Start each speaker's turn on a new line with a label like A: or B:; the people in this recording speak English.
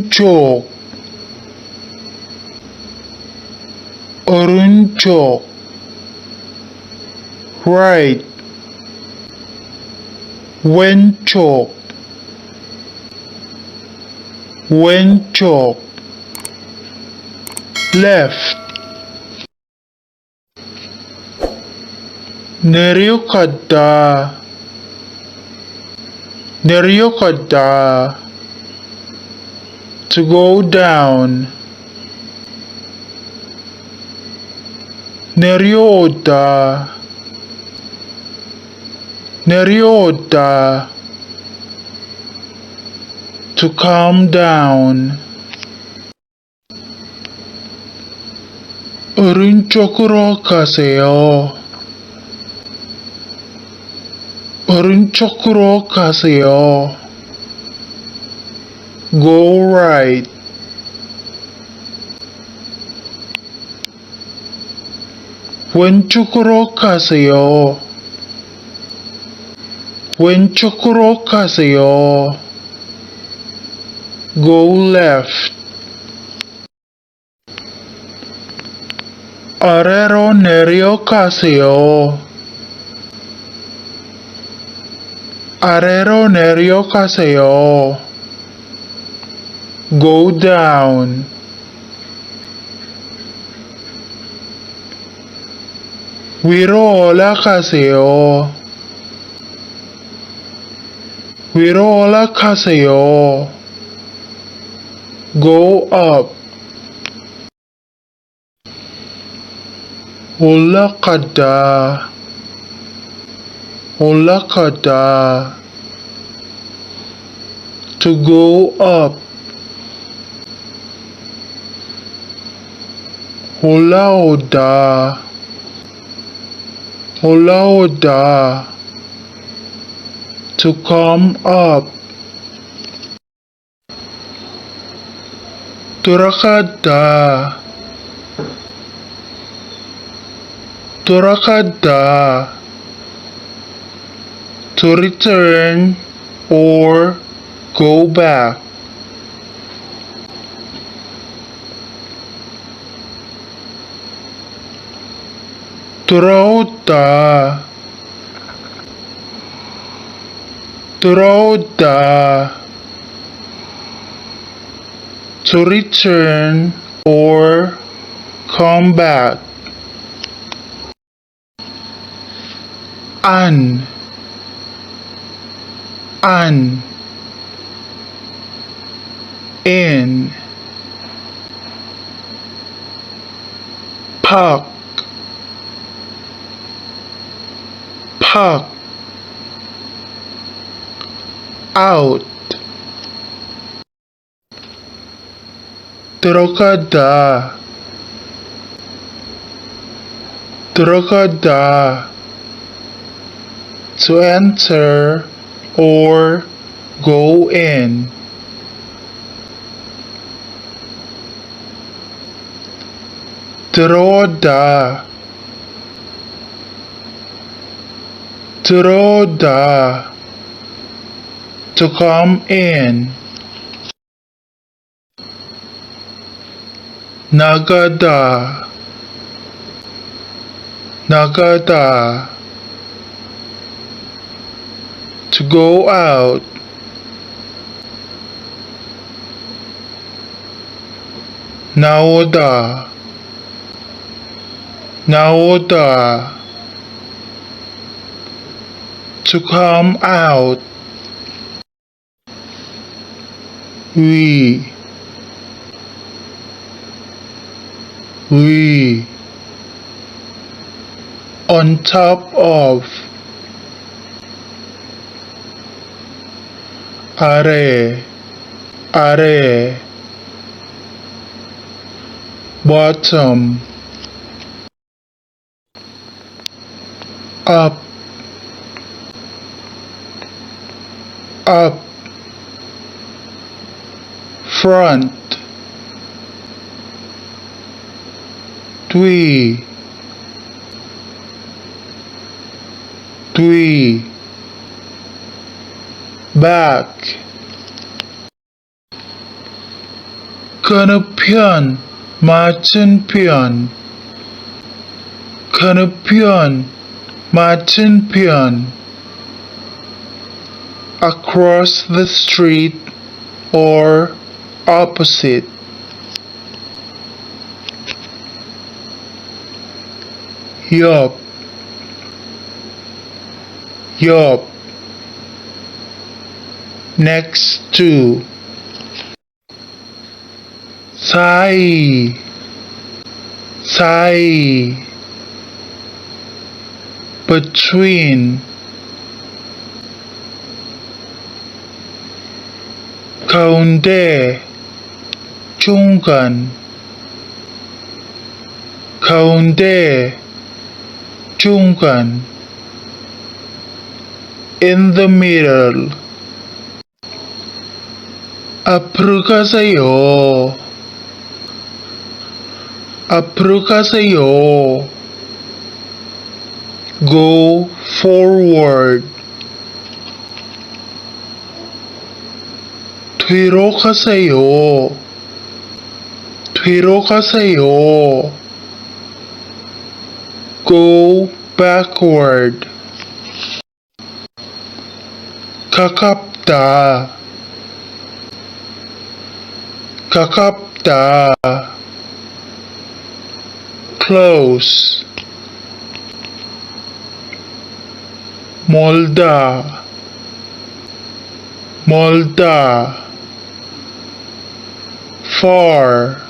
A: 오른쪽 오른쪽 right 왼쪽 왼쪽 left 내려갔다 내려갔다 to go down 내려오다 내려오다 to calm down 오른쪽으로 가세요 오른쪽으로 가세요 go right 왼쪽으로 가세요 왼쪽으로 가세요 go left 아래로 내려가세요 아래로 내려가세요 go down 위로 올라가세요 위로 올라가세요 go up 올라가다 올라가다 to go up 올라오다 올라오다 to come up 돌아가다 돌아가다 to return or go back 돌아오다 돌아오다 to return or come back an in park out 들어가다 to enter or go in 들어오다 to come in 나가다 to go out 나오다 to come out 위 on top of 아래 bottom up front 뒤 back Kanapian, Martin Kanapian, Martin across the street or opposite. Yup, yup, next to. Sai, sai, between. Kaunde, Jungan, Kaunde, Jungan, in the middle. Aprukasayo, aprukasayo, go forward. 뒤로가세요, 뒤로가세요, go backward. 가깝다, 가깝다, close. 멀다, 멀다, far.